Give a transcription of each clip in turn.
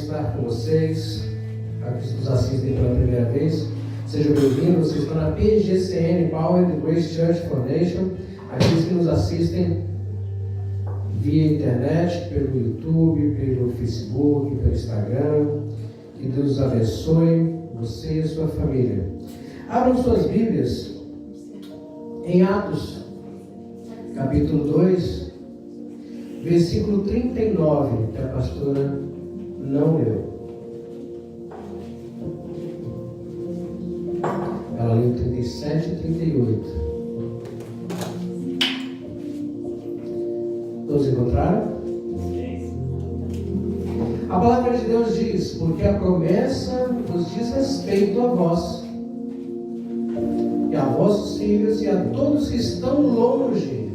estar com vocês, aqueles que nos assistem pela primeira vez. Sejam bem-vindos, vocês estão na PGCN, Power the Grace Church Foundation. Aqueles que nos assistem via internet, pelo YouTube, pelo Facebook, pelo Instagram. Que Deus os abençoe, você e a sua família. Abram suas Bíblias em Atos, capítulo 2, versículo 39, que a pastora não leu. Ela leu 37 e 38. Todos encontraram? A palavra de Deus diz: porque a promessa nos diz respeito a vós, e a vossos filhos, e a todos que estão longe,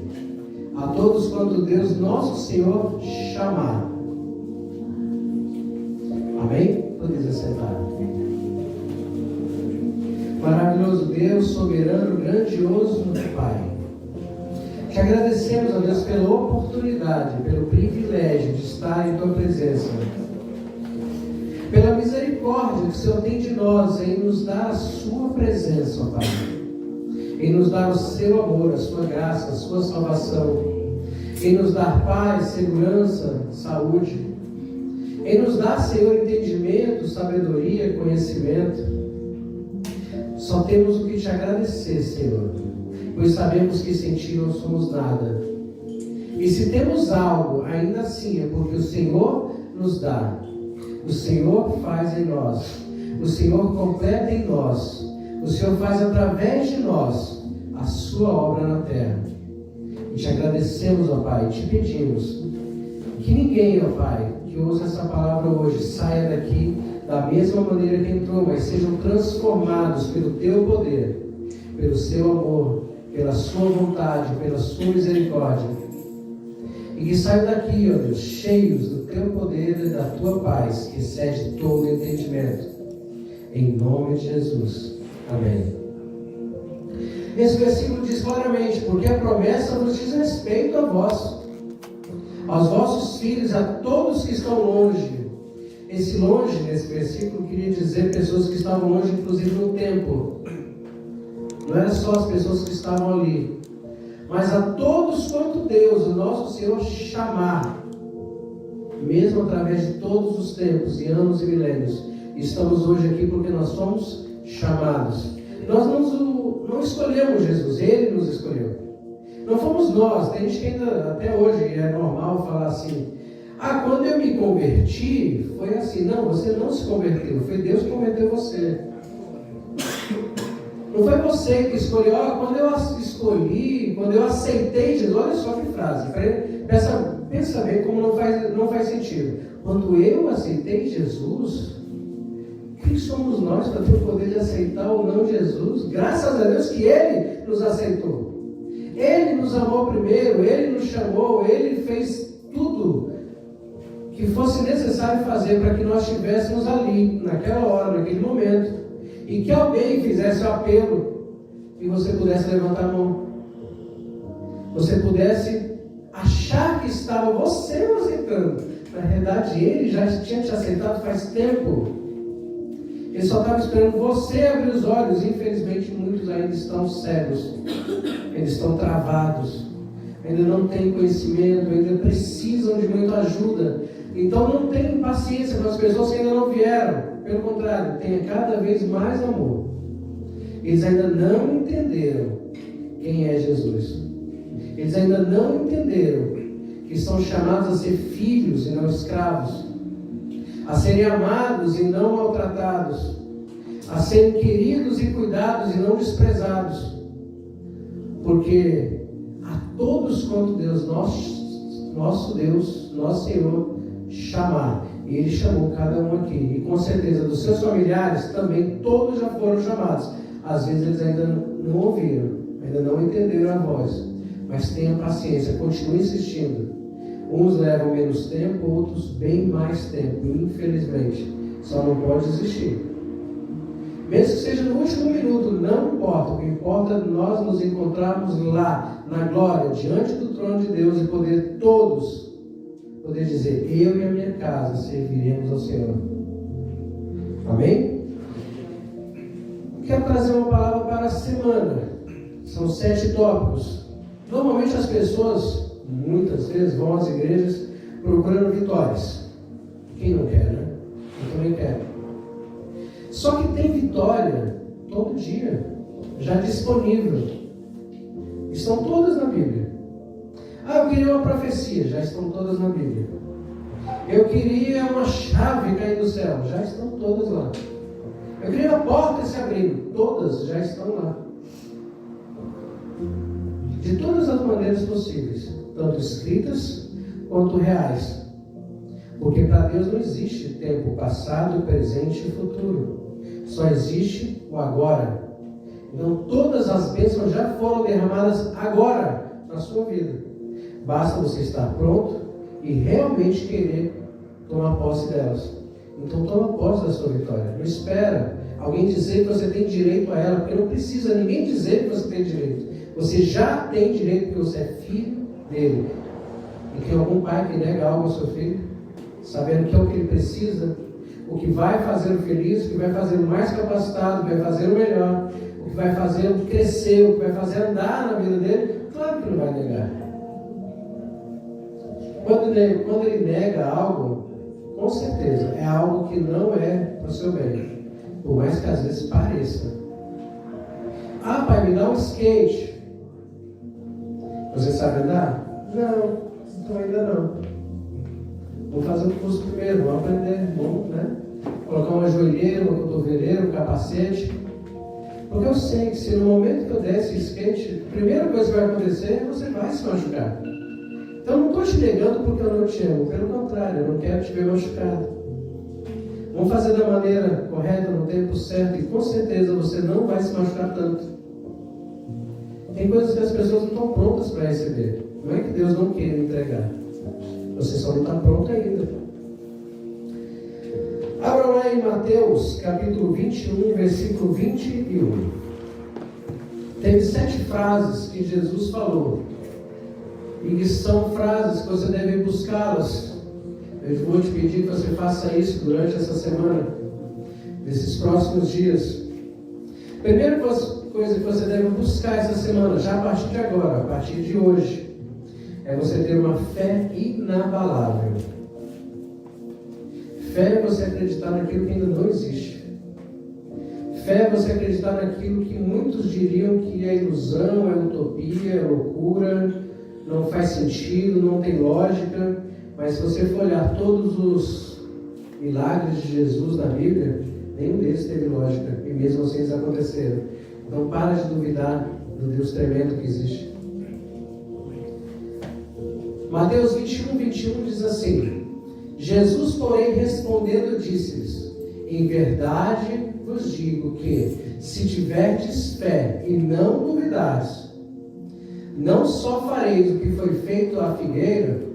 a todos quanto Deus nosso Senhor chamar. Amém? Podem assentar. Maravilhoso Deus, soberano, grandioso Pai. Te agradecemos, ó Deus, pela oportunidade, pelo privilégio de estar em Tua presença. Pela misericórdia que o Senhor tem de nós em nos dar a Sua presença, ó Pai. Em nos dar o Seu amor, a Sua graça, a Sua salvação. Em nos dar paz, segurança, saúde. Em nos dar, Senhor, entendimento, sabedoria, conhecimento. Só temos o que te agradecer, Senhor, pois sabemos que sem Ti não somos nada. E se temos algo, ainda assim é porque o Senhor nos dá. O Senhor faz em nós. O Senhor completa em nós. O Senhor faz através de nós a Sua obra na terra. E te agradecemos, ó Pai, e te pedimos que ninguém, ó Pai, que ouça essa palavra hoje, saia daqui da mesma maneira que entrou, mas sejam transformados pelo Teu poder, pelo Seu amor, pela Sua vontade, pela Sua misericórdia. E que saiam daqui, ó Deus, cheios do Teu poder e da Tua paz, que excede todo entendimento. Em nome de Jesus. Amém. Esse versículo diz claramente: porque a promessa nos diz respeito a vós, aos vossos filhos, a todos que estão longe. Esse longe, nesse versículo, queria dizer pessoas que estavam longe, inclusive no tempo. Não era só as pessoas que estavam ali, mas a todos quanto Deus, o nosso Senhor, chamar, mesmo através de todos os tempos e anos e milênios. Estamos hoje aqui porque nós somos chamados. Nós não escolhemos Jesus, Ele nos escolheu. Não fomos nós. Tem gente que ainda, até hoje, é normal falar assim: quando eu me converti, foi assim. Não, você não se converteu, foi Deus que converteu você. Não foi você que escolheu. Quando eu escolhi, quando eu aceitei Jesus, olha só que frase, pensa bem como não faz sentido. Quando eu aceitei Jesus, quem somos nós para ter o poder de aceitar ou não Jesus? Graças a Deus que Ele nos aceitou. Ele nos amou primeiro, Ele nos chamou, Ele fez tudo que fosse necessário fazer para que nós estivéssemos ali, naquela hora, naquele momento. E que alguém fizesse o apelo e você pudesse levantar a mão. Você pudesse achar que estava você o aceitando. Na verdade, Ele já tinha te aceitado faz tempo. Ele só estava esperando você abrir os olhos. Infelizmente, muitos ainda estão cegos, ainda estão travados, ainda não têm conhecimento, ainda precisam de muita ajuda. Então não tenham paciência com as pessoas que ainda não vieram. Pelo contrário, tenha cada vez mais amor. Eles ainda não entenderam quem é Jesus. Eles ainda não entenderam que são chamados a ser filhos e não escravos, a serem amados e não maltratados, a serem queridos e cuidados e não desprezados. Porque a todos quanto Deus, nosso Deus, nosso Senhor, chamar. E Ele chamou cada um aqui. E com certeza dos seus familiares também todos já foram chamados. Às vezes eles ainda não ouviram, ainda não entenderam a voz. Mas tenha paciência, continue insistindo. Uns levam menos tempo, outros bem mais tempo. Infelizmente, só não pode desistir. Mesmo que seja no último minuto, não importa. O que importa é nós nos encontrarmos lá, na glória, diante do trono de Deus e poder todos poder dizer: eu e a minha casa serviremos ao Senhor. Amém? Quero trazer uma palavra para a semana. São 7 tópicos. Normalmente as pessoas, muitas vezes, vão às igrejas procurando vitórias. Quem não quer, né? Eu também quero. Só que tem vitória todo dia, já disponível. Estão todas na Bíblia. Eu queria uma profecia, já estão todas na Bíblia. Eu queria uma chave cair do céu, já estão todas lá. Eu queria uma porta se abrindo, todas já estão lá. De todas as maneiras possíveis, tanto escritas quanto reais. Porque para Deus não existe tempo passado, presente e futuro. Só existe o agora. Então todas as bênçãos já foram derramadas agora na sua vida. Basta você estar pronto e realmente querer tomar posse delas. Então toma posse da sua vitória. Não espera alguém dizer que você tem direito a ela, porque não precisa ninguém dizer que você tem direito. Você já tem direito porque você é filho dele. E tem algum pai que nega algo ao seu filho, sabendo que é o que ele precisa, o que vai fazê-lo feliz, o que vai fazê-lo mais capacitado, o que vai fazê-lo melhor, o que vai fazê-lo crescer, o que vai fazer andar na vida dele? Claro que não vai negar. Quando ele nega algo, com certeza é algo que não é para o seu bem, por mais que às vezes pareça. Pai, me dá um skate. Você sabe andar? Não, então ainda não. Vou fazer um curso primeiro, vou aprender, vamos, né? Colocar uma joelheira, uma cotoveleira, um capacete. Porque eu sei que se no momento que eu der esse skate, a primeira coisa que vai acontecer é você vai se machucar. Então não estou te negando porque eu não te amo, pelo contrário, eu não quero te ver machucado. Vamos fazer da maneira correta, no tempo certo, e com certeza você não vai se machucar tanto. Tem coisas que as pessoas não estão prontas para receber. Não é que Deus não queira entregar. Você só não está pronto ainda. Abra lá em Mateus, capítulo 21, versículo 21. Tem 7 frases que Jesus falou. E que são frases que você deve buscá-las. Eu vou te pedir que você faça isso durante essa semana, nesses próximos dias. Primeira coisa que você deve buscar essa semana, já a partir de agora, a partir de hoje, é você ter uma fé inabalável. Fé é você acreditar naquilo que ainda não existe. Fé é você acreditar naquilo que muitos diriam que é ilusão, é utopia, é loucura, não faz sentido, não tem lógica. Mas se você for olhar todos os milagres de Jesus na Bíblia, nenhum deles teve lógica, e mesmo assim eles aconteceram. Então para de duvidar do Deus tremendo que existe. Mateus 21, 21 diz assim: Jesus, porém, respondendo, disse-lhes: em verdade vos digo que, se tiverdes fé e não duvidares, não só fareis o que foi feito à figueira,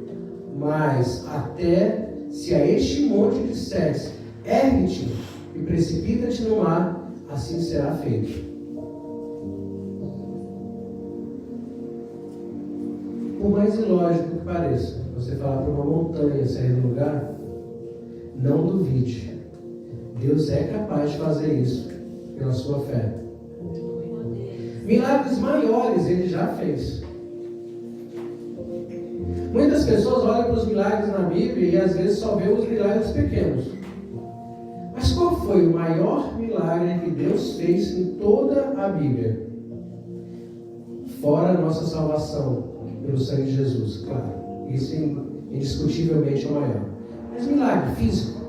mas até se a este monte disseres: ergue-te e precipita-te no mar, assim será feito. Por mais ilógico que pareça, você falar para uma montanha sair do lugar, não duvide. Deus é capaz de fazer isso pela sua fé. Milagres maiores ele já fez. Muitas pessoas olham para os milagres na Bíblia e às vezes só vê os milagres pequenos. Mas qual foi o maior milagre que Deus fez em toda a Bíblia? Fora a nossa salvação pelo sangue de Jesus, claro. Isso indiscutivelmente é o maior. Mas milagre físico.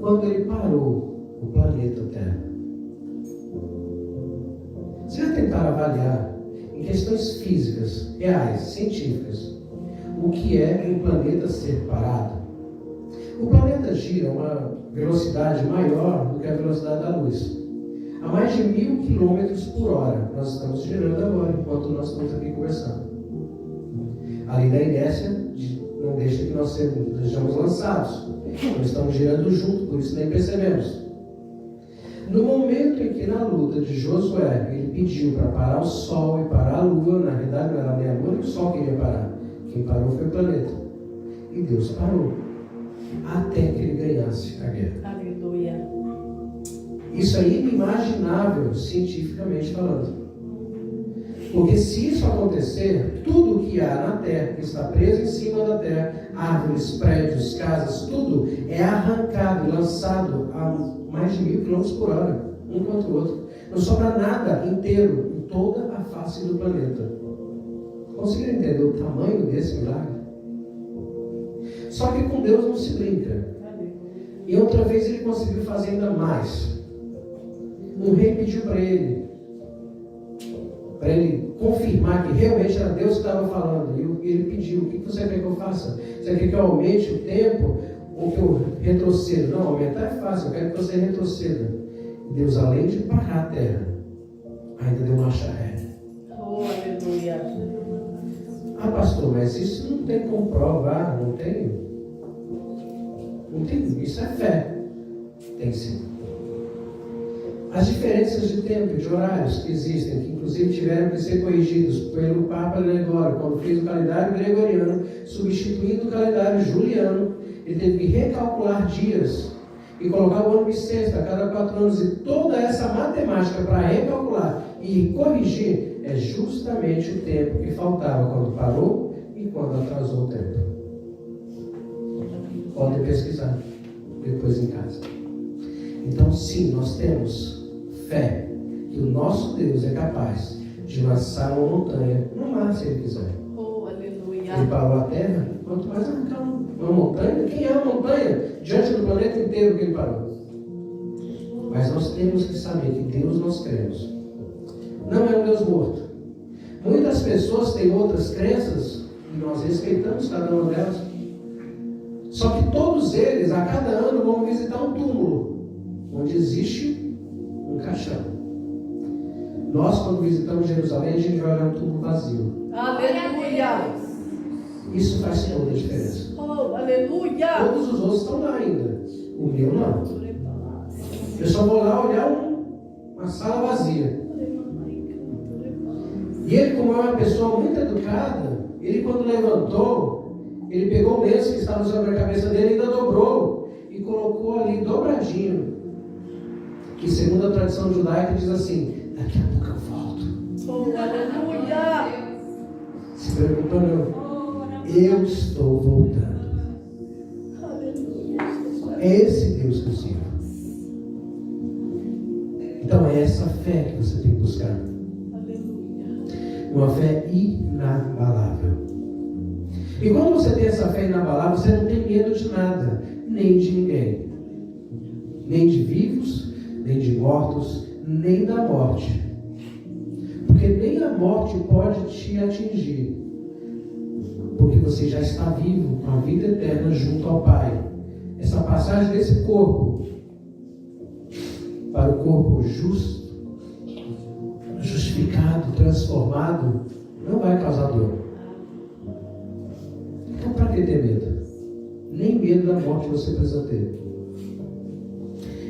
Quando ele parou o planeta Terra. Você já tentaram avaliar, em questões físicas, reais, científicas, o que é um planeta ser parado? O planeta gira a uma velocidade maior do que a velocidade da luz. A mais de 1000 km/h. Nós estamos girando agora, enquanto nós estamos aqui conversando. A lei da inércia não deixa que nós sejamos lançados. Nós estamos girando junto, por isso nem percebemos. No momento em que na luta de Josué, ele pediu para parar o sol e parar a lua, na realidade não era nem a lua nem o sol que iria parar, Quem parou foi o planeta. E Deus parou. Até que ele ganhasse a guerra. Aleluia. Isso é inimaginável, cientificamente falando. Porque se isso acontecer, tudo que há na Terra, que está preso em cima da Terra, árvores, prédios, casas, tudo é arrancado, lançado a mais de 1000 km por hora, um contra o outro. Não sobra nada inteiro em toda a face do planeta. Conseguiram entender o tamanho desse milagre? Só que com Deus não se brinca. E outra vez ele conseguiu fazer ainda mais. Um rei pediu para ele confirmar que realmente era Deus que estava falando. E ele pediu: o que você quer que eu faça? Você quer que eu aumente o tempo ou que eu retroceda? Não, aumentar é fácil, eu quero que você retroceda. Deus, além de parar a terra, ainda deu marcha ré. Oh, aleluia. Ah, pastor, mas isso não tem como provar, não tem? Não tem, isso é fé. Tem sim. As diferenças de tempo e de horários que existem, que inclusive tiveram que ser corrigidos pelo Papa Gregório, quando fez o calendário gregoriano, substituindo o calendário juliano, ele teve que recalcular dias e colocar o ano bissexto a cada 4 anos, e toda essa matemática para recalcular e corrigir é justamente o tempo que faltava quando parou e quando atrasou o tempo. Podem pesquisar depois em casa. Então sim, nós temos fé que o nosso Deus é capaz de lançar uma montanha no mar se Ele quiser. Oh, aleluia. Ele parou a terra, quanto mais arrancar uma montanha. Quem é a montanha diante do planeta inteiro que Ele parou? Mas nós temos que saber que Deus nós cremos. Não é um Deus morto. Muitas pessoas têm outras crenças e nós respeitamos cada uma delas. Só que todos eles, a cada ano, vão visitar um túmulo onde existe um caixão. Nós, quando visitamos Jerusalém, a gente vai olhar um túmulo vazio. Aleluia. Isso faz toda a diferença. Oh, aleluia. Todos os outros estão lá ainda. O meu não. Eu só vou lá olhar uma sala vazia. E ele, como é uma pessoa muito educada, ele quando levantou, ele pegou o lenço que estava sobre a cabeça dele e ainda dobrou. E colocou ali dobradinho. Que segundo a tradição judaica diz assim: daqui a pouco eu volto. Oh, aleluia. Se preocupa não. Eu estou voltando. É esse Deus que eu sirvo. Então é essa fé que você tem que buscar. Uma fé inabalável. E quando você tem essa fé inabalável, você não tem medo de nada, nem de ninguém. Nem de vivos, nem de mortos, nem da morte. Porque nem a morte pode te atingir. Porque você já está vivo com a vida eterna junto ao Pai. Essa passagem desse corpo para o corpo justo, justificado, transformado, não vai causar dor. Então para que ter medo? Nem medo da morte você precisa ter.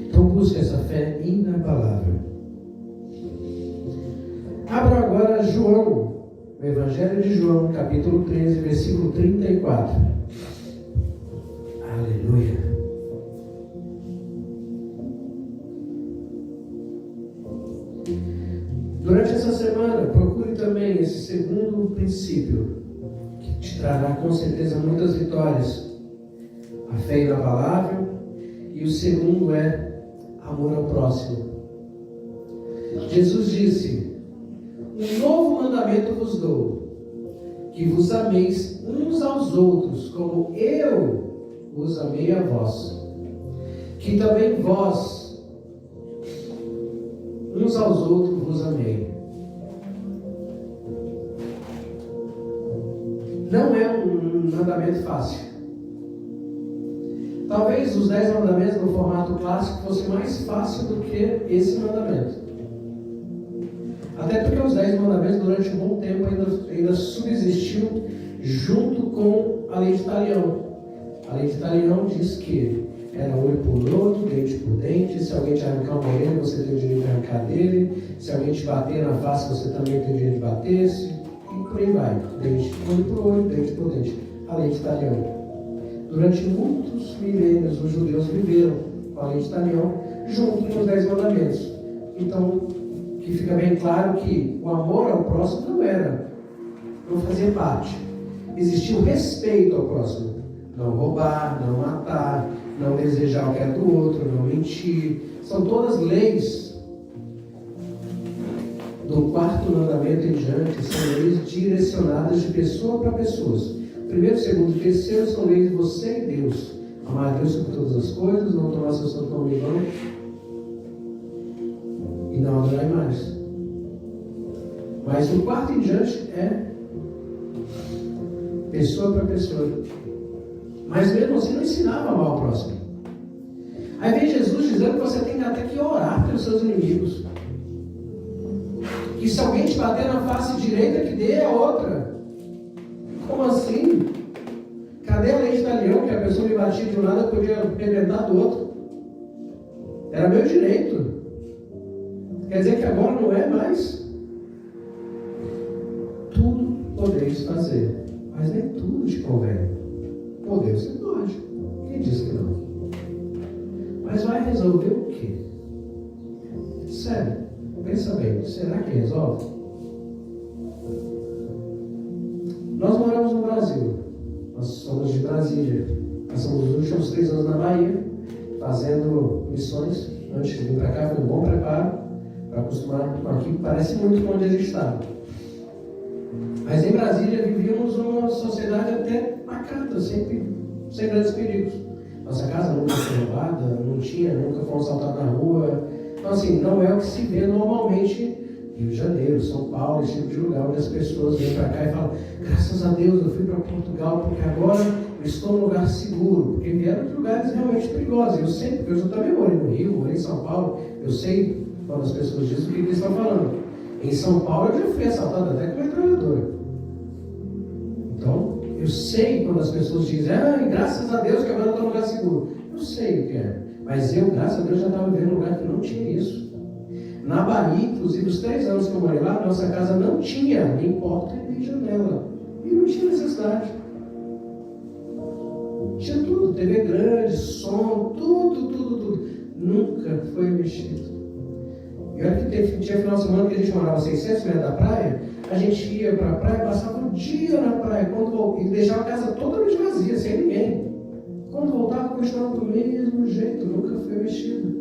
Então busque essa fé inabalável. Abra agora João, o Evangelho de João, capítulo 13, versículo 34. Aleluia. Durante essa semana, procure também esse segundo princípio, que te trará com certeza muitas vitórias. A fé inabalável. E o segundo é amor ao próximo. Jesus disse: um novo mandamento vos dou, que vos ameis uns aos outros, como eu vos amei a vós. Que também vós, uns aos outros, vos amei. Não é um mandamento fácil. Talvez os 10 mandamentos no formato clássico fossem mais fácil do que esse mandamento. Até porque os 10 mandamentos durante um bom tempo ainda subsistiu junto com a lei de Talião. A lei de Talião diz que era olho por olho, dente por dente. Se alguém te arrancar uma orelha, você tem o direito de arrancar dele. Se alguém te bater na face, você também tem o direito de bater. E por por aí vai. Dente, olho por olho, dente por dente. A lei de talião. Durante muitos milênios, os judeus viveram com a lei de talião junto com os 10 mandamentos. Então, que fica bem claro que o amor ao próximo não fazia parte. Existia o respeito ao próximo. Não roubar, não matar, não desejar o que é do outro, não mentir. São todas leis do 4º mandamento em diante, são leis direcionadas de pessoa para pessoas. O 1º, 2º e 3º são leis de você e Deus. Amar a Deus sobre todas as coisas, não tomar seu santo nome em vão e não adorar mais. Mas o 4º em diante é pessoa para pessoa. Mas mesmo assim não ensinava a amar o próximo. Aí vem Jesus dizendo que você tem até que orar pelos seus inimigos. Que se alguém te bater na face direita, que dê a outra. Como assim? Cadê a lei de talião que a pessoa me batia de um lado eu podia arrebentar do outro? Era meu direito. Quer dizer que agora não é mais? Tudo podeis fazer, mas nem tudo te convém. Poder você pode. Quem disse que não? Mas vai resolver o quê? Sério, pensa bem, será que resolve? Nós moramos no Brasil. Nós somos de Brasília. Passamos os últimos 3 anos na Bahia, fazendo missões. Antes de vir para cá, foi um bom preparo para acostumar com aqui, que parece muito com onde a gente estava. Mas em Brasília vivíamos uma sociedade até pacata, sem grandes perigos. Nossa casa nunca foi roubada, nunca foi assaltada na rua. Então assim, não é o que se vê normalmente em Rio de Janeiro, São Paulo, esse tipo de lugar onde as pessoas vêm para cá e falam: graças a Deus eu fui para Portugal porque agora eu estou num lugar seguro. Porque vieram de lugares realmente perigosos. Eu sei, porque eu também morei no Rio, morei em São Paulo, eu sei quando as pessoas dizem o que eles estão falando. Em São Paulo eu já fui assaltado até com metralhadora. Então, eu sei quando as pessoas dizem: graças a Deus que agora eu estou num lugar seguro. Eu sei o que é. Mas eu, graças a Deus, já estava vivendo num lugar que não tinha isso. Na Bahia, inclusive, os 3 anos que eu morei lá, nossa casa não tinha nem porta nem janela. E não tinha necessidade. Tinha tudo, TV grande, som, tudo. Nunca foi mexido. E olha que tinha final de semana que a gente morava a 600 metros da praia, a gente ia para a praia, passava um dia na praia, e deixava a casa totalmente vazia, sem ninguém. Quando voltava, continuava do mesmo jeito, nunca foi mexido.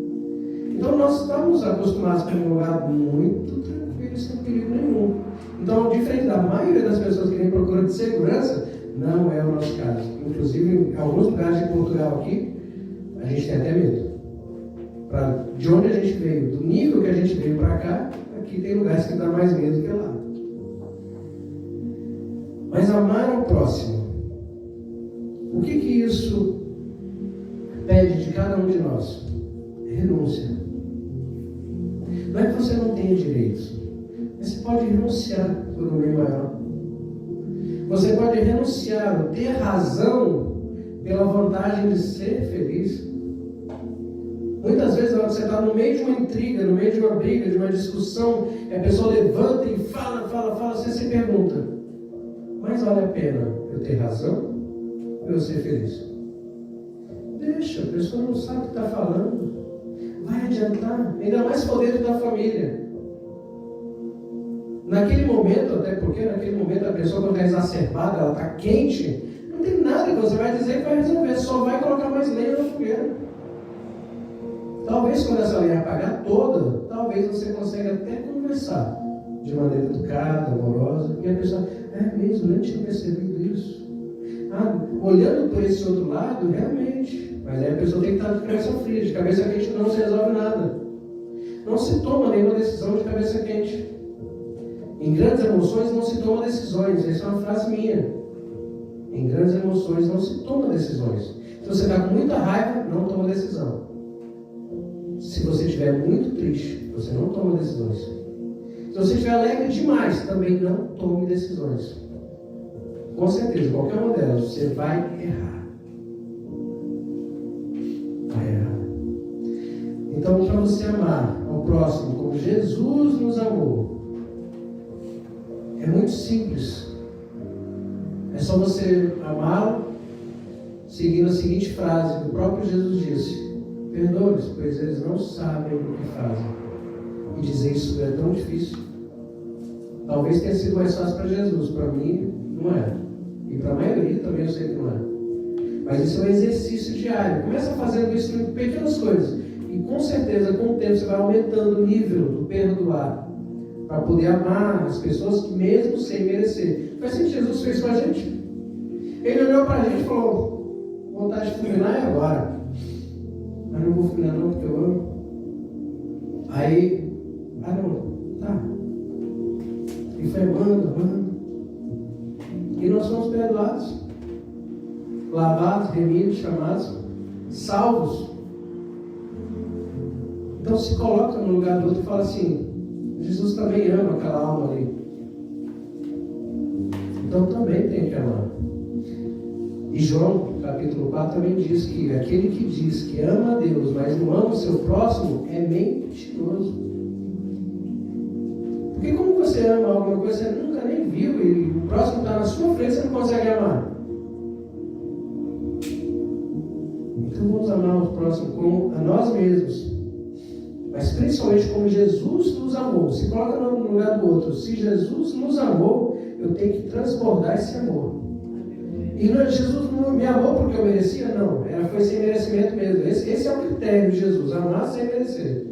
Então nós estamos acostumados com um lugar muito tranquilo, sem perigo nenhum. Então, diferente da maioria das pessoas que vêm procurando de segurança, não é o nosso caso. Inclusive, em alguns lugares de Portugal aqui, a gente tem até medo. De onde a gente veio, do nível que a gente veio para cá, aqui tem lugares que dá mais medo que lá. Mas amar ao próximo, o que isso pede de cada um de nós? Renúncia. Não é que você não tenha direitos, mas você pode renunciar por um bem maior. Você pode renunciar, ter razão pela vantagem de ser feliz. Muitas vezes você está no meio de uma intriga, no meio de uma briga, de uma discussão, e a pessoa levanta e fala, você se pergunta: mas vale a pena eu ter razão ou eu ser feliz? Deixa, a pessoa não sabe o que está falando. Vai adiantar, ainda mais for dentro da família. Naquele momento, até porque naquele momento a pessoa, quando está exacerbada, ela está quente, não tem nada que você vai dizer que vai resolver, só vai colocar mais lenha na fogueira. Talvez quando essa lenha apagar toda, talvez você consiga até conversar de maneira educada, amorosa, e a pessoa: é mesmo, nem tinha percebido isso. Olhando por esse outro lado, realmente. Mas aí a pessoa tem que estar de cabeça fria, de cabeça quente não se resolve nada. Não se toma nenhuma decisão de cabeça quente. Em grandes emoções não se toma decisões. Essa é uma frase minha. Em grandes emoções não se toma decisões. Se você está com muita raiva, não toma decisão. Se você estiver muito triste, você não toma decisões. Se você estiver alegre demais, também não tome decisões. Com certeza, qualquer uma delas, você vai errar. Então, para você amar ao próximo como Jesus nos amou, É muito simples. É só você amá-lo, seguindo a seguinte frase que o próprio Jesus disse: perdoe-os, pois eles não sabem o que fazem. E dizer isso é tão difícil. Talvez tenha sido mais fácil para Jesus, para mim não é. E para a maioria também eu sei que não é. Mas isso é um exercício diário. Começa fazendo isso em pequenas coisas. E com certeza, com o tempo, você vai aumentando o nível do perdoar. Para poder amar as pessoas mesmo sem merecer. Foi assim que Jesus fez com a gente. Ele olhou para a gente e falou: vontade de fulminar é agora. Mas não vou fulminar não, porque eu amo. Aí, não, tá. E foi amando. E nós somos perdoados, lavados, remidos, chamados, salvos. Então se coloca no lugar do outro e fala assim: Jesus também ama aquela alma ali. Então também tem que amar. E João, capítulo 4, também diz que aquele que diz que ama a Deus, mas não ama o seu próximo, é mentiroso. Porque como você ama alguma coisa que você nunca nem viu e o próximo está na sua frente, você não consegue amar? Então vamos amar o próximo como a nós mesmos. Mas principalmente como Jesus nos amou. Se coloca no lugar do outro. Se Jesus nos amou, eu tenho que transbordar esse amor. E Jesus não me amou porque eu merecia? Não. Foi sem merecimento mesmo. Esse é o critério de Jesus. Amar sem merecer.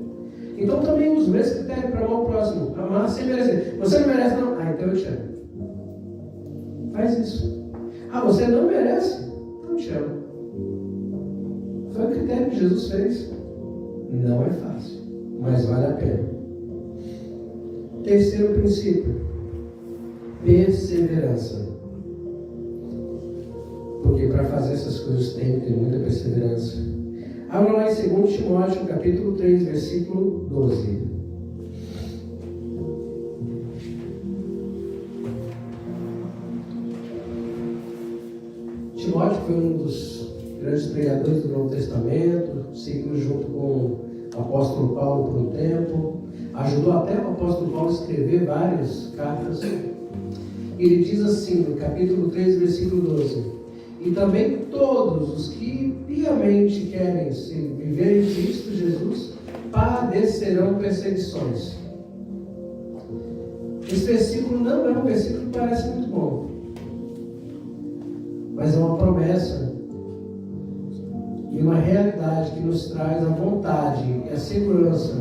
Então também uso o mesmo critério para amar o próximo. Amar sem merecer. Você não merece não? Então eu te amo. Faz isso. Você não merece? Então eu te amo. Foi o critério que Jesus fez. Não é fácil, mas vale a pena. Terceiro princípio: perseverança. Porque para fazer essas coisas tem que ter muita perseverança. Abra lá em 2 Timóteo, capítulo 3, versículo 12. Timóteo foi um dos grandes pregadores do Novo Testamento, seguiu junto com o apóstolo Paulo por um tempo, ajudou até o apóstolo Paulo a escrever várias cartas. Ele diz assim, no capítulo 3, versículo 12: e também todos os que piamente querem viver em Cristo Jesus padecerão perseguições. Esse versículo não é um versículo que parece muito bom, mas é uma promessa e uma realidade que nos traz a vontade e a segurança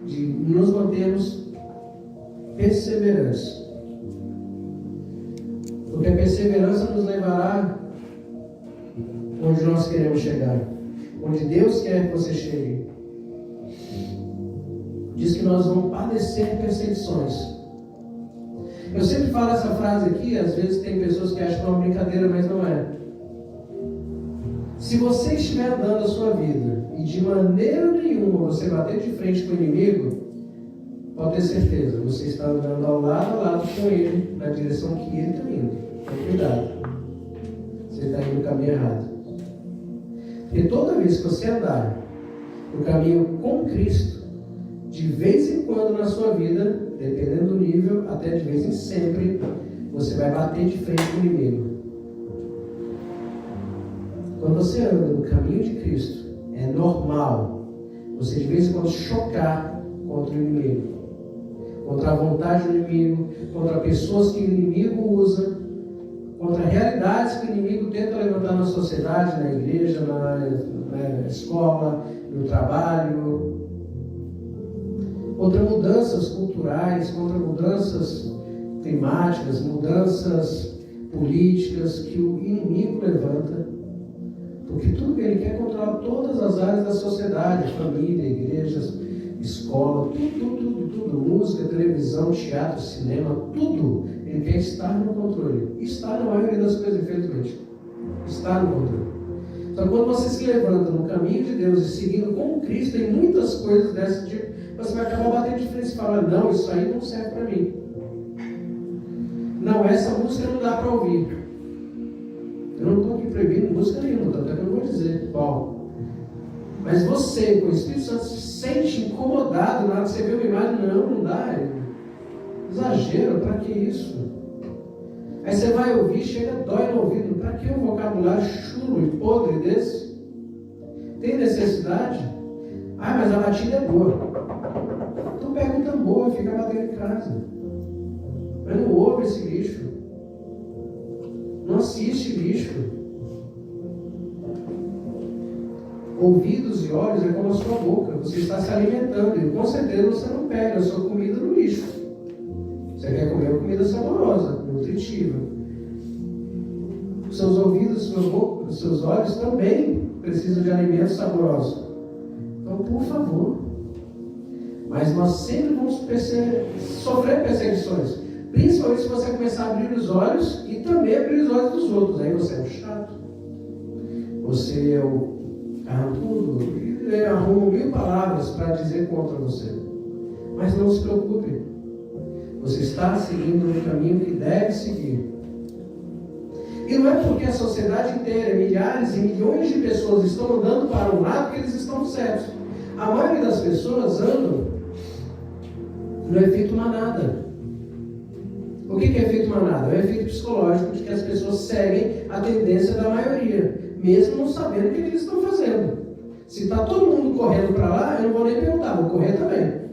de nos mantermos perseverantes. Porque a perseverança nos levará onde nós queremos chegar, onde Deus quer que você chegue. Diz que nós vamos padecer perseguições. Eu sempre falo essa frase aqui, às vezes tem pessoas que acham que é uma brincadeira, mas não é. Se você estiver andando a sua vida e de maneira nenhuma você bater de frente com o inimigo, pode ter certeza, você está andando ao lado com ele, na direção que ele está indo. Então cuidado, você está indo no caminho errado. Porque toda vez que você andar no caminho com Cristo, de vez em quando na sua vida, dependendo do nível, até de vez em sempre, você vai bater de frente com o inimigo. Quando você anda no caminho de Cristo, é normal você de vez em quando chocar contra o inimigo, contra a vontade do inimigo, contra pessoas que o inimigo usa, contra realidades que o inimigo tenta levantar na sociedade, na igreja, na escola, no trabalho, contra mudanças culturais, contra mudanças climáticas, mudanças políticas que o inimigo levanta. Porque tudo que ele quer é controlar todas as áreas da sociedade, família, igrejas, escola, tudo, música, televisão, teatro, cinema, tudo. Ele quer estar no controle. Está na maioria das coisas, infelizmente. Está no controle. Então, quando você se levanta no caminho de Deus e seguindo com Cristo em muitas coisas desse tipo, você vai acabar batendo de frente e falar: não, isso aí não serve para mim. Não, essa música não dá para ouvir. Eu não estou aqui proibindo música nenhuma, tanto é que eu não vou dizer qual. Mas você, com o Espírito Santo, se sente incomodado na hora que você vê uma imagem. Não dá. Exagero, para que isso? Aí você vai ouvir, chega, dói no ouvido. Para que um vocabulário chulo e podre desse? Tem necessidade? Ah, mas a batida é boa. Então pega um tambor e fica batendo em casa. Mas não ouve esse lixo. Não assiste lixo. Ouvidos e olhos é como a sua boca. Você está se alimentando e com certeza você não pega a sua comida no lixo. Você quer comer uma comida saborosa, nutritiva. Seus ouvidos, sua boca, seus olhos também precisam de alimentos saborosos. Então, por favor. Mas nós sempre vamos sofrer perseguições. Principalmente se você começar a abrir os olhos e também abrir os olhos dos outros. Aí você é um chato. Você é o carrancudo. Ele arruma 1000 palavras para dizer contra você. Mas não se preocupe. Você está seguindo no caminho que deve seguir. E não é porque a sociedade inteira, milhares e milhões de pessoas estão andando para um lado que eles estão certos. A maioria das pessoas andam no efeito manada. O que é efeito manada? É o efeito psicológico de que as pessoas seguem a tendência da maioria, mesmo não sabendo o que eles estão fazendo. Se está todo mundo correndo para lá, eu não vou nem perguntar, vou correr também.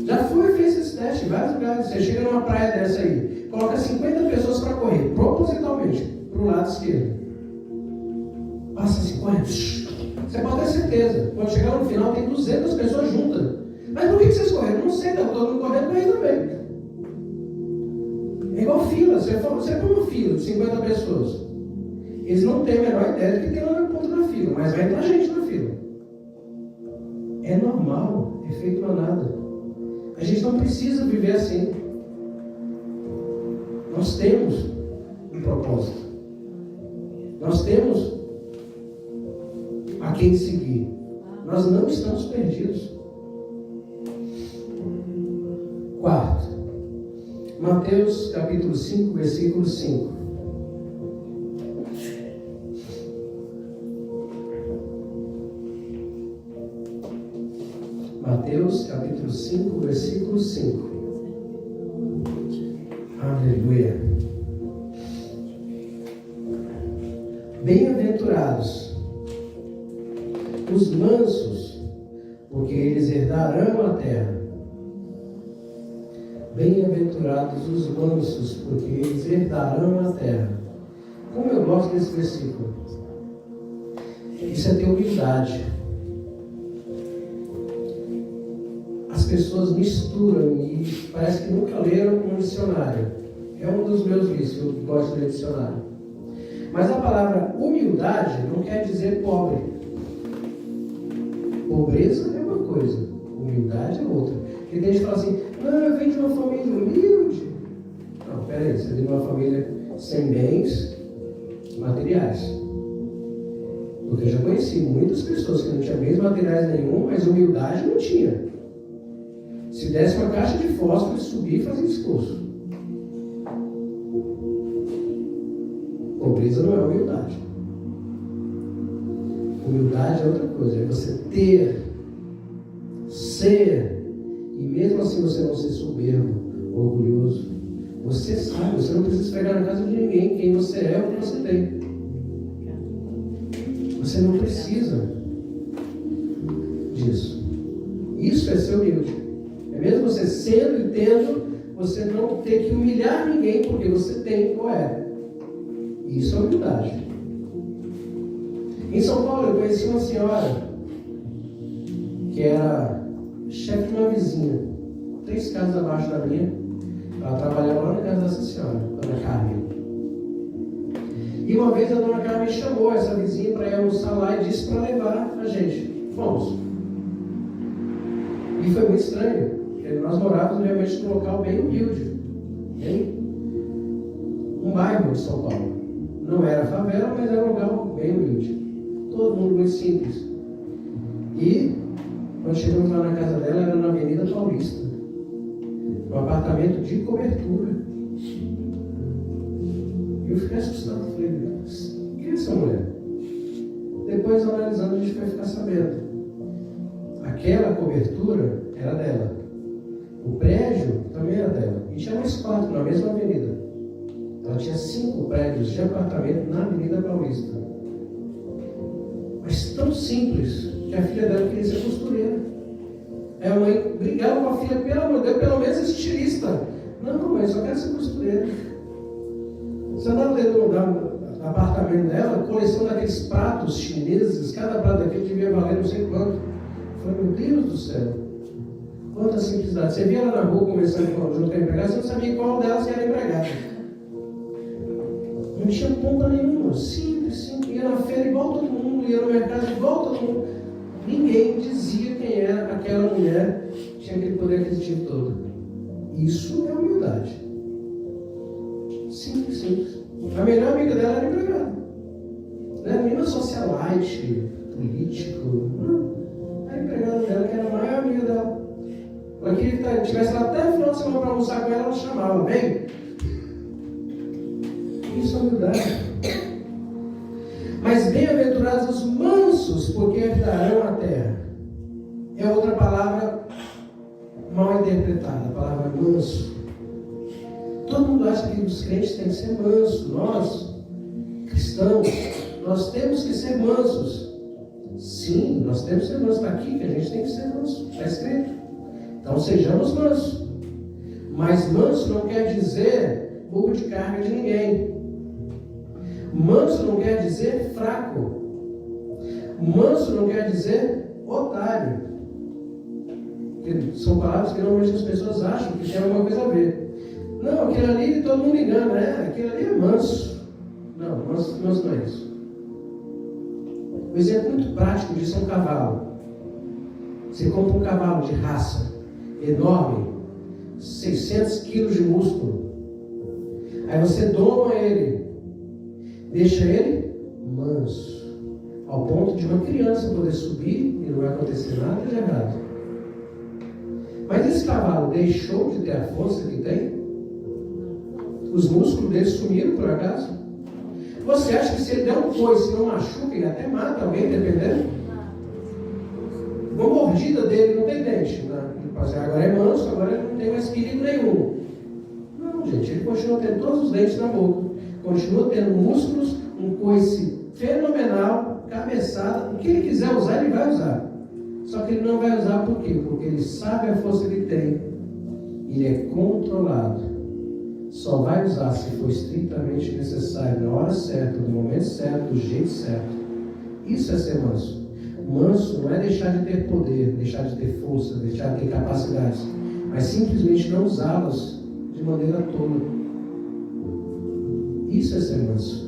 Já fez esse teste em vários lugares. Você chega numa praia dessa aí, coloca 50 pessoas para correr, propositalmente, para o lado esquerdo. Passa 50. Você pode ter certeza. Quando chegar no final, tem 200 pessoas juntas. Mas por que vocês correram? Não sei, está todo mundo correndo, correndo também. É igual fila. Você põe uma fila de 50 pessoas. Eles não têm a menor ideia do que tem lá na ponta da fila, mas vai entrar gente na fila. É normal, é feito manada. A gente não precisa viver assim. Nós temos um propósito. Nós temos a quem seguir. Nós não estamos perdidos. Quarto, Mateus capítulo 5, versículo 5. Mateus capítulo 5, versículo 5. Aleluia. Bem-aventurados os mansos, porque eles herdarão a terra. Bem-aventurados os mansos, porque eles herdarão a terra. Como eu gosto desse versículo. Isso é ter humildade. As pessoas misturam e parece que nunca leram um dicionário. É um dos meus vícios, eu gosto de ler dicionário. Mas a palavra humildade não quer dizer pobre. Pobreza é uma coisa, humildade é outra. Porque tem gente que fala assim, não, eu venho de uma família humilde. Não, peraí, você vem de uma família sem bens materiais. Porque eu já conheci muitas pessoas que não tinham bens materiais nenhum, mas humildade não tinha. Se desse uma caixa de fósforo, subir e fazer discurso. Pobreza não é humildade. Humildade é outra coisa. É você ter, ser, e mesmo assim você não ser soberbo, orgulhoso. Você sabe, você não precisa pegar na casa de ninguém quem você é ou o que você tem. Você não precisa disso. Isso é ser humilde. É mesmo você sendo e tendo, você não ter que humilhar ninguém porque você tem ou é. Isso é humildade. Em São Paulo eu conheci uma senhora que era chefe de uma vizinha, 3 casas abaixo da minha. Ela trabalhava lá na casa dessa senhora, Dona Carmen. E uma vez a Dona Carmen chamou essa vizinha para ir almoçar lá e disse para levar a gente. Fomos. E foi muito estranho, porque nós morávamos realmente num local bem humilde, em um bairro de São Paulo. Não era favela, mas era um lugar bem humilde. Todo mundo muito simples. E quando chegamos lá na casa dela, era na Avenida Paulista. Um apartamento de cobertura. Eu fiquei assustado. Falei, quem é essa mulher? Depois, analisando, a gente vai ficar sabendo. Aquela cobertura era dela. O prédio E tinha mais 4 na mesma avenida. Ela tinha 5 prédios de apartamento na Avenida Paulista. Mas tão simples que a filha dela queria ser costureira. Aí a mãe brigava com a filha, pelo amor de Deus, pelo menos estilista. Não, mãe, só quero ser costureira. Você andava dentro do apartamento dela, coleção daqueles pratos chineses, cada prato daquele devia valer não sei quanto. Eu falei, meu Deus do céu, quanta simplicidade. Você via ela na rua conversando junto com a empregada, você não sabia qual delas era empregada. Não tinha ponta nenhuma, simples. Ia na feira igual todo mundo, ia no mercado igual todo mundo. Ninguém dizia quem era aquela mulher, tinha aquele poder aquisitivo todo. Isso é humildade. Simples. A melhor amiga dela era empregada. Não era nenhuma socialite, político. Não. Era a empregada dela, que era a maior amiga dela. Ela queria que estivesse lá até o final de semana para almoçar com ela, ela chamava, vem. Isso é humildade. Mas bem-aventurados os mansos, porque herdarão a terra. É outra palavra mal interpretada, a palavra manso. Todo mundo acha que os crentes têm que ser mansos. Nós, cristãos, nós temos que ser mansos. Sim, nós temos que ser mansos. Está aqui que a gente tem que ser manso. Está escrito. Então sejamos mansos. Mas manso não quer dizer burro de carga de ninguém. Manso não quer dizer fraco. Manso não quer dizer otário. São palavras que normalmente as pessoas acham que tem alguma coisa a ver. Não, aquilo ali todo mundo engana, né? Aquilo ali é manso. Não, manso não é isso. Um exemplo muito prático disso é um cavalo. Você compra um cavalo de raça enorme, 600 quilos de músculo. Aí você doma ele, deixa ele manso, ao ponto de uma criança poder subir e não vai acontecer nada de errado. Mas esse cavalo deixou de ter a força que tem? Os músculos dele sumiram por acaso? Você acha que se ele der um coice, não machuca, ele até mata alguém, dependendo? Uma mordida dele não tem dente, né? Agora é manso, agora ele não tem mais perigo nenhum. Não, gente, ele continua tendo todos os dentes na boca, continua tendo músculos, um coice fenomenal, cabeçada, o que ele quiser usar, ele vai usar. Só que ele não vai usar por quê? Porque ele sabe a força que ele tem. Ele é controlado. Só vai usar se for estritamente necessário, na hora certa, no momento certo, do jeito certo. Isso é ser manso. Manso não é deixar de ter poder, deixar de ter força, deixar de ter capacidades, mas simplesmente não usá-las de maneira tola. Isso é ser manso.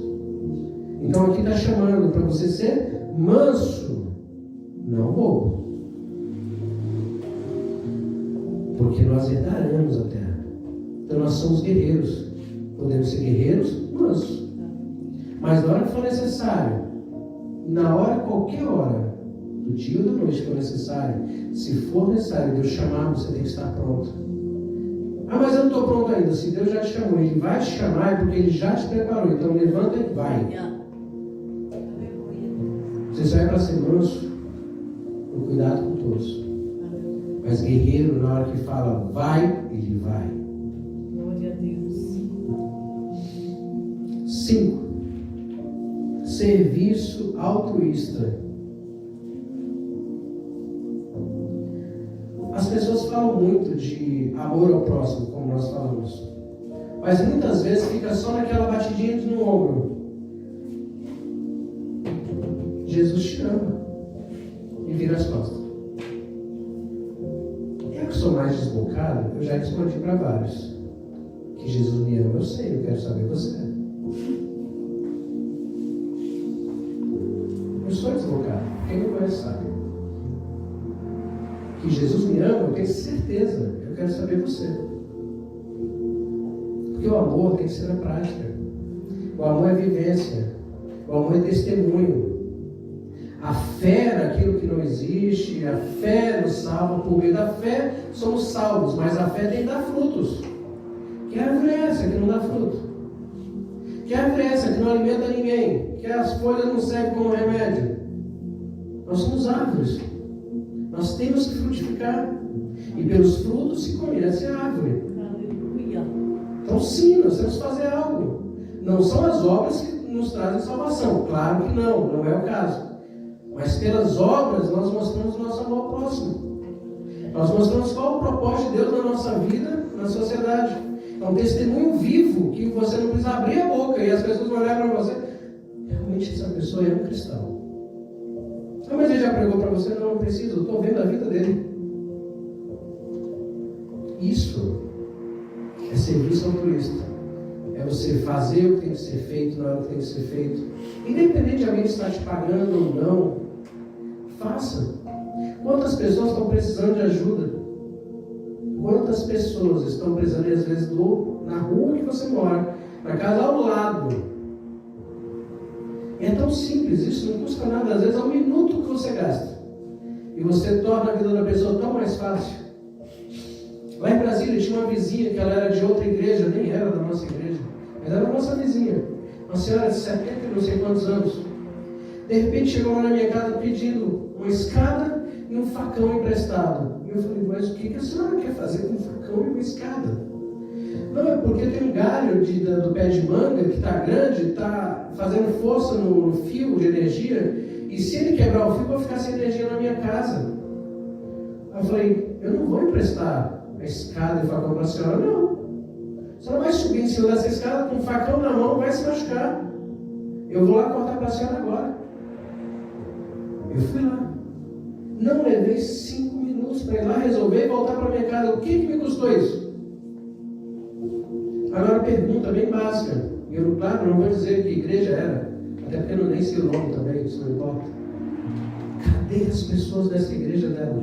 Então aqui está chamando para você ser manso, não bobo. Porque nós herdaremos a terra. Então nós somos guerreiros. Podemos ser guerreiros mansos. Mas na hora que for necessário, na hora, qualquer hora, do dia ou da noite que for necessário, se for necessário Deus chamar, você tem que estar pronto. Ah, mas eu não estou pronto ainda. Se Deus já te chamou, Ele vai te chamar, é porque Ele já te preparou. Então levanta e vai. Você sai para ser manso, com cuidado com todos. Mas guerreiro, na hora que fala vai, ele vai. Glória a Deus. 5. Serviço altruísta. As pessoas falam muito de amor ao próximo, como nós falamos. Mas muitas vezes fica só naquela batidinha no ombro. Jesus te ama. E vira as costas. Eu que sou mais desbocado, eu já respondi para vários. Que Jesus me ama, eu sei, eu quero saber você. Eu sou desbocado, quem me conhece sabe. Que Jesus me ama, eu tenho certeza, eu quero saber você. Porque o amor tem que ser na prática. O amor é vivência. O amor é testemunho. A fé naquilo que não existe, a fé nos salva. Por meio da fé somos salvos, mas a fé tem que dar frutos. Que árvore é essa que não dá fruto? Que árvore é essa que não alimenta ninguém? Que as folhas não servem como remédio? Nós somos árvores. Nós temos que frutificar. E pelos frutos se conhece a árvore. Aleluia. Então sim, nós temos que fazer algo. Não são as obras que nos trazem salvação. Claro que não é o caso. Mas pelas obras nós mostramos o nosso amor ao próximo. Nós mostramos qual o propósito de Deus na nossa vida, na sociedade. É um testemunho vivo que você não precisa abrir a boca e as pessoas vão olhar para você. Realmente essa pessoa é um cristão. Ah, mas ele já pregou para você? Não preciso, eu estou vendo a vida dele. Isso é serviço altruísta. É você fazer o que tem que ser feito na hora que tem que ser feito. Independente de alguém estar te pagando ou não, faça. Quantas pessoas estão precisando de ajuda? Quantas pessoas estão precisando, às vezes, na rua que você mora, na casa ao lado? É tão simples isso, não custa nada. Às vezes é um minuto que você gasta. E você torna a vida da pessoa tão mais fácil. Lá em Brasília tinha uma vizinha que ela era de outra igreja, nem era da nossa igreja, mas era a nossa vizinha. Uma senhora de 70 e não sei quantos anos. De repente chegou lá na minha casa pedindo uma escada e um facão emprestado. E eu falei, mas o que a senhora quer fazer com um facão e uma escada? Não, é porque tem um galho do pé de manga que está grande, está fazendo força no fio de energia, e se ele quebrar o fio, eu vou ficar sem energia na minha casa. Eu falei, eu não vou emprestar a escada e o facão para a senhora, não. A senhora vai subir em cima dessa escada com o facão na mão, vai se machucar. Eu vou lá cortar para a senhora agora. Eu fui lá. Não levei 5 minutos para ir lá resolver e voltar para minha casa. O que me custou isso? Agora, pergunta bem básica. Eu, claro, não vou dizer que igreja era, até porque eu nem sei o nome também, isso não importa. Cadê as pessoas dessa igreja dela?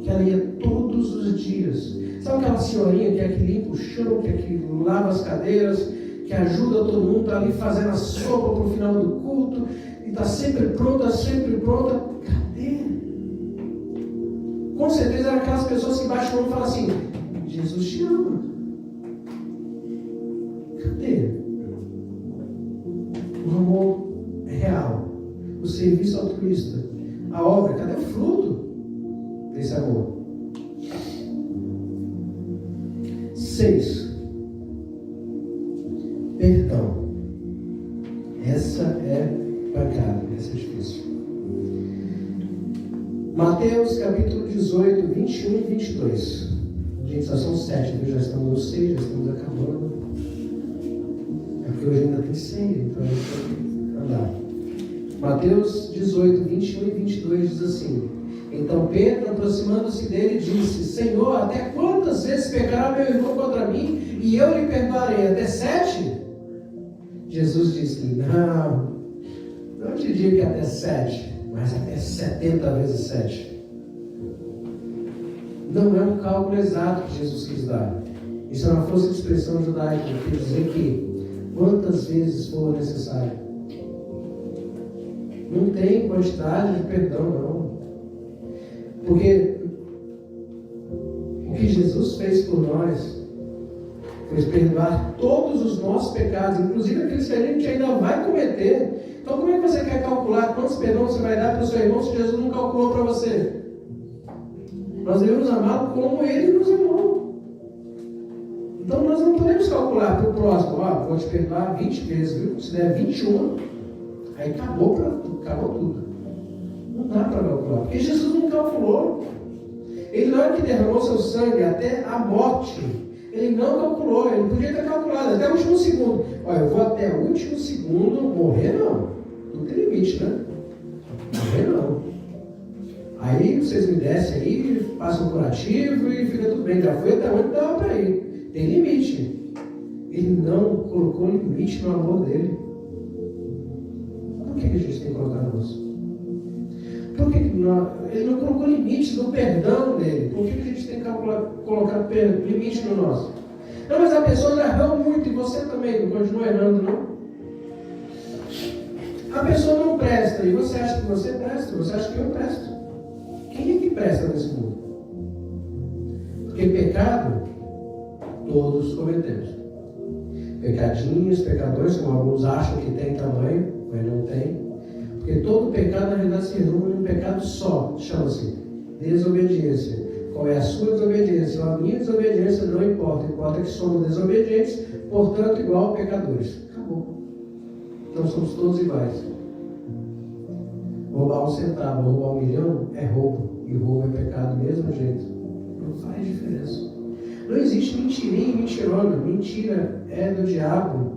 Que ela ia todos os dias. Sabe aquela senhorinha que é que limpa o chão, que é que lava as cadeiras, que ajuda todo mundo, está ali fazendo a sopa para o final do culto, e está sempre pronta, sempre pronta. Cadê? Com certeza eram aquelas pessoas que baixam a mão e falam assim, Jesus te ama. Cadê? O amor real, o serviço altruísta, a obra, cadê o fruto desse amor? 6. Perdão. Essa é pancada, essa é difícil. Mateus capítulo 18, 21 e 22. Gente, só são 7, já estamos no 6, já estamos acabando. É porque hoje ainda tem 100, então a gente tem que andar. Mateus 18, 21 e 22 diz assim: Então Pedro, aproximando-se dele, disse: Senhor, até quantas vezes pecará meu irmão contra mim e eu lhe perdoarei? Até 7? Jesus disse: Não te digo que até 7, mas até 70 vezes 7. Não é um cálculo exato que Jesus quis dar. Isso é uma força de expressão judaica, que quer dizer que quantas vezes for necessário. Não tem quantidade de perdão, não. Porque o que Jesus fez por nós foi perdoar todos os nossos pecados, inclusive aqueles que a gente ainda vai cometer. Então como é que você quer calcular quantos perdões você vai dar para o seu irmão se Jesus não calculou para você? Nós devemos amá-lo como ele nos amou. Então nós não podemos calcular para o próximo, vou te perdoar 20 vezes, viu? Se der 21, aí acabou tudo. Não dá para calcular, porque Jesus não calculou. Ele não é que derramou seu sangue até a morte. Ele não calculou, ele podia ter calculado até o último segundo. Olha, eu vou até o último segundo, morrer não. Não tem limite, né? Morrer não. Aí vocês me descem aí, passam um curativo e fica tudo bem. Já foi até onde dava para ir. Tem limite. Ele não colocou limite no amor dele. Por que a gente tem que colocar no nosso? Por que ele não colocou limite no perdão dele? Por que a gente tem que colocar limite no nosso? Não, mas a pessoa já errou muito e você também não continua errando, não? A pessoa não presta e você acha que você presta, você acha que eu presto. Quem é que presta nesse mundo? Porque pecado, todos cometemos. Pecadinhos, pecadores, como alguns acham que tem tamanho, mas não tem. Porque todo pecado, na verdade, se resume num pecado só. Chama-se desobediência. Qual é a sua desobediência? A minha desobediência não importa. Importa que somos desobedientes, portanto, igual pecadores. Acabou. Não somos todos iguais. Roubar 1 centavo, roubar 1 milhão é roubo. E roubo é pecado do mesmo jeito. Não faz diferença. Não existe mentirinha e mentirona. Mentira é do diabo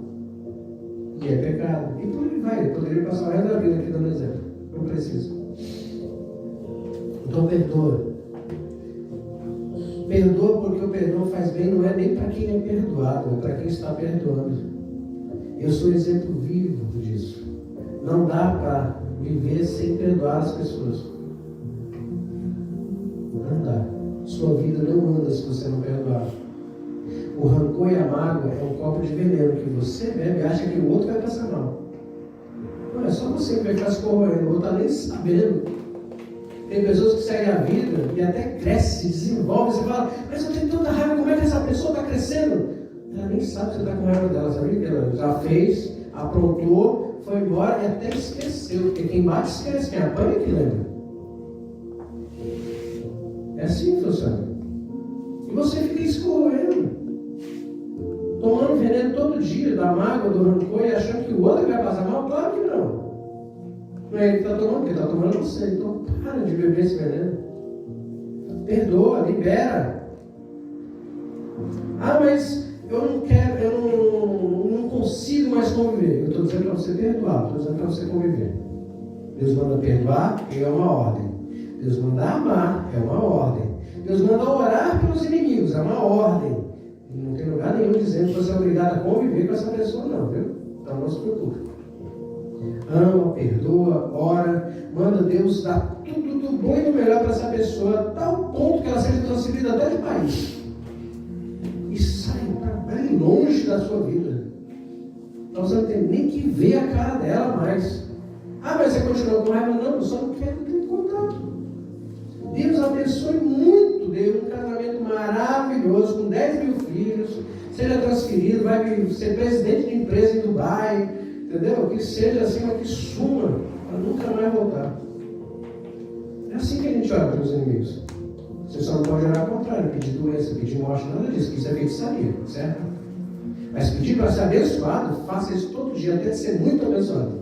e é pecado. E por aí vai. Eu poderia passar o resto da vida aqui dando exemplo. Não precisa. Então perdoa. Perdoa porque o perdão faz bem, não é nem para quem é perdoado, é para quem está perdoando. Eu sou exemplo vivo disso. Não dá para viver sem perdoar as pessoas. Não dá. Sua vida não anda se você não perdoar. O rancor e a mágoa é um copo de veneno que você bebe e acha que o outro vai passar mal. Não é só você que vai ficar se corroendo, o outro está nem sabendo. Tem pessoas que seguem a vida e até cresce, se desenvolve, você fala, mas eu tenho tanta raiva, como é que essa pessoa está crescendo? Ela nem sabe que você está com raiva dela, sabe? Ela já fez, aprontou, foi embora e até esqueceu, porque quem bate esquece, quem apanha que lembra. É assim que funciona. E você fica escorrendo, tomando veneno todo dia, da mágoa, do rancor, e achando que o outro vai passar mal? Claro que não. Não é ele que está tomando, porque está tomando você. Então para de beber esse veneno. Perdoa, libera. Ah, mas eu não quero, eu não consigo mais conviver. Eu estou dizendo para você perdoar, estou dizendo para você conviver. Deus manda perdoar, é uma ordem. Deus manda amar, é uma ordem. Deus manda orar pelos inimigos, é uma ordem. Não tem lugar nenhum dizendo que você é obrigado a conviver com essa pessoa, não, viu? Então não se preocupe. Ama, perdoa, ora, manda Deus dar tudo do bom e do melhor para essa pessoa, a tal ponto que ela seja transferida até de país. E sai para bem longe da sua vida. Então você não tem nem que ver a cara dela mais. Ah, mas você continua com raiva? Não, eu só não quero ter contato. Deus abençoe muito, dê um casamento maravilhoso, com 10 mil filhos, seja transferido, vai ser presidente de empresa em Dubai, entendeu? Que seja assim, mas que suma, para nunca mais voltar. É assim que a gente ora pelos inimigos. Você só não pode orar ao contrário, pedir doença, pedir morte, nada disso, que isso é feitiçaria, certo? Mas pedir para ser abençoado, faça isso todo dia, até ser muito abençoado.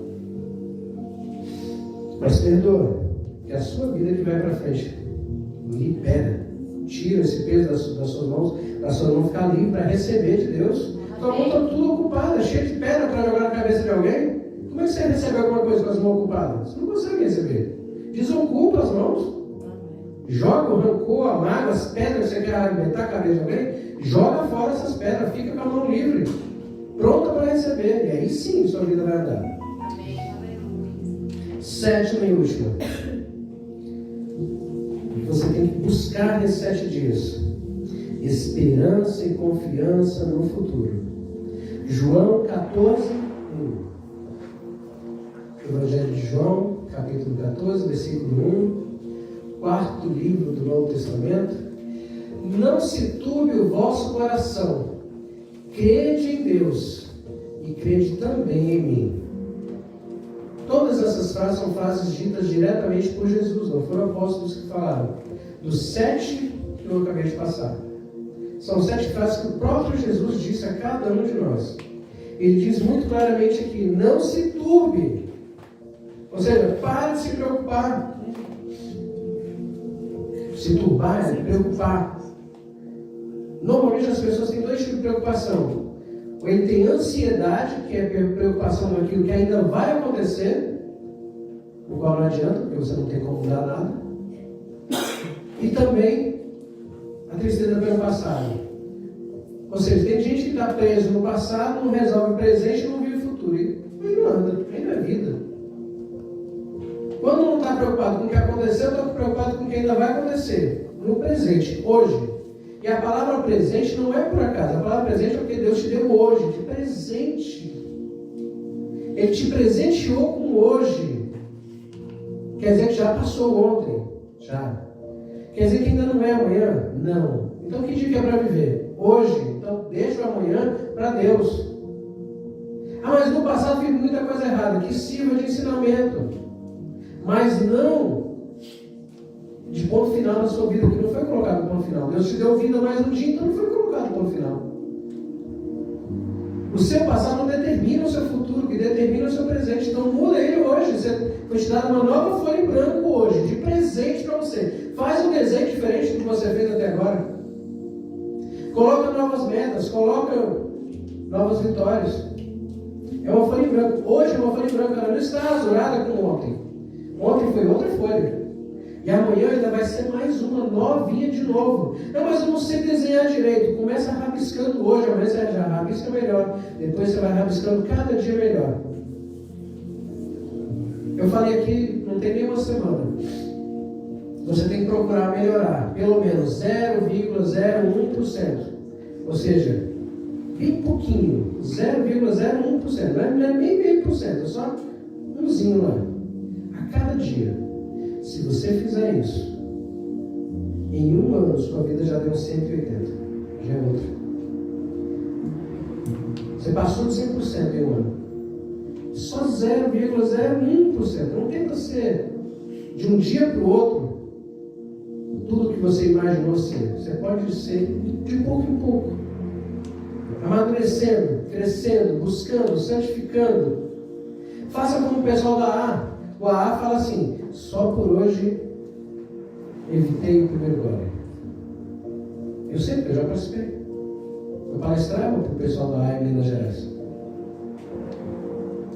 Mas perdoa, que é a sua vida que vai para frente. Libera, tira esse peso das suas mãos, para a sua mão ficar livre para receber de Deus. Sua mão está tudo ocupada, cheia de pedra para jogar na cabeça de alguém. Como é que você recebe alguma coisa com as mãos ocupadas? Você não consegue receber. Desocupa as mãos. Joga o rancor, a mágoa, as pedras que você quer arrebentar a cabeça de alguém. Joga fora essas pedras, fica com a mão livre, pronta para receber. E aí sim sua vida vai andar. Sétima e última. Você tem que buscar nesses 7 dias esperança e confiança no futuro. João 14, 1. Evangelho de João, capítulo 14, versículo 1. Quarto livro do Novo Testamento. Não se turbe o vosso coração. Crede em Deus e crede também em mim. Todas essas frases são frases ditas diretamente por Jesus, não foram apóstolos que falaram. Dos 7 que eu acabei de passar. São 7 frases que o próprio Jesus disse a cada um de nós. Ele diz muito claramente aqui, não se turbe. Ou seja, pare de se preocupar. Se turbar é preocupar. Normalmente as pessoas têm 2 tipos de preocupação. Ou ele tem ansiedade, que é preocupação daquilo que ainda vai acontecer, o qual não adianta, porque você não tem como mudar nada. E também a tristeza pelo passado. Ou seja, tem gente que está preso no passado, não resolve o presente e não vive o futuro. E aí não anda, aí não é vida. Quando não está preocupado com o que aconteceu, está preocupado com o que ainda vai acontecer. No presente, hoje. E a palavra presente não é por acaso. A palavra presente é porque Deus te deu hoje, de presente. Ele te presenteou com hoje. Quer dizer que já passou ontem. Já. Quer dizer que ainda não é amanhã? Não. Então que dia que é para viver? Hoje. Então deixa o amanhã para Deus. Ah, mas no passado fiz muita coisa errada. Que sirva de ensinamento. Mas não de ponto final na sua vida, que não foi colocado ponto final. Deus te deu vida mais um dia, então não foi colocado ponto final. O seu passado não determina o seu futuro, que determina o seu presente. Então muda ele hoje. Você foi te dado uma nova folha em branco hoje, de presente para você. Faz um desenho diferente do que você fez até agora. Coloca novas metas, coloca novas vitórias. É uma folha em branco. Hoje é uma folha em branco, ela não está azulada como ontem. Ontem foi outra folha. E amanhã ainda vai ser mais uma novinha de novo. Não, mas eu não sei desenhar direito. Começa rabiscando hoje, amanhã você já rabisca melhor. Depois você vai rabiscando cada dia melhor. Eu falei aqui, não tem nem uma semana. Você tem que procurar melhorar pelo menos 0,01%. Ou seja, bem pouquinho, 0,01%. Não é nem meio por cento, é só umzinho lá. A cada dia. Se você fizer isso, em um ano sua vida já deu 180. Já é outra. Você passou de 100% em um ano. Só 0,01%. Não tenta ser de um dia para o outro tudo que você imaginou ser. Você pode ser de pouco em pouco. Amadurecendo, crescendo, buscando, santificando. Faça como o pessoal da AA. O AA fala assim: só por hoje evitei o primeiro glória. Eu sei, porque eu já participei. Eu palestrava para o pessoal da AA em Minas Gerais.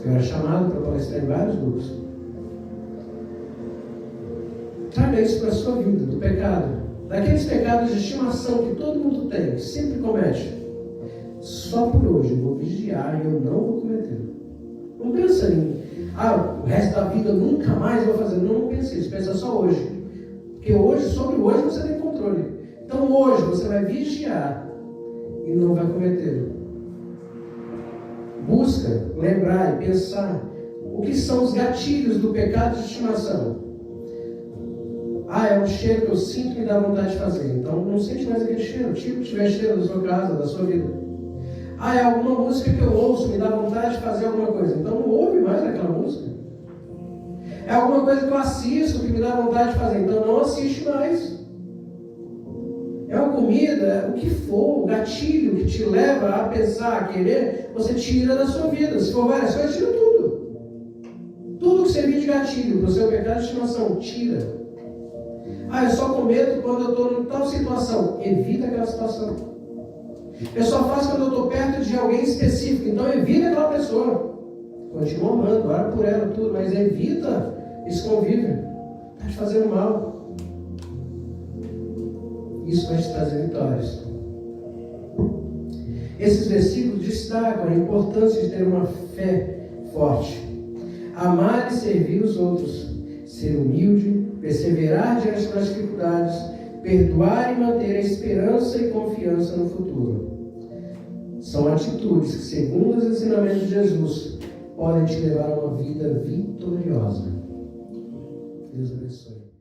Eu era chamado para palestrar em vários grupos. Traga isso para a sua vida, do pecado. Daqueles pecados de estimação que todo mundo tem, que sempre comete. Só por hoje eu vou vigiar e eu não vou cometer. Não pensa em, o resto da vida eu nunca mais vou fazer. Não pense isso, pensa só hoje. Porque hoje, sobre hoje, você tem controle. Então hoje você vai vigiar e não vai cometer. Busca lembrar e pensar o que são os gatilhos do pecado de estimação. É um cheiro que eu sinto e me dá vontade de fazer. Então não sente mais aquele cheiro. Tipo, tiver cheiro da sua casa, da sua vida. É alguma música que eu ouço, me dá vontade de fazer alguma coisa. Então não ouve mais aquela música. É alguma coisa que eu assisto que me dá vontade de fazer. Então não assiste mais. É uma comida, o que for, o gatilho que te leva a pensar, a querer, você tira da sua vida. Se for várias coisas, tira tudo. Tudo que servir de gatilho para o seu pecado de estimação, tira. Eu só cometo quando eu estou em tal situação. Evita aquela situação. Eu só faço quando eu estou perto de alguém específico. Então evita aquela pessoa. Continua amando, ora por ela, tudo, mas evita esse convívio. Está te fazendo mal. Isso vai te trazer vitórias. Esses versículos destacam a importância de ter uma fé forte. Amar e servir os outros. Ser humilde, perseverar diante das dificuldades, perdoar e manter a esperança e confiança no futuro. São atitudes que, segundo os ensinamentos de Jesus, podem te levar a uma vida vitoriosa. Deus abençoe.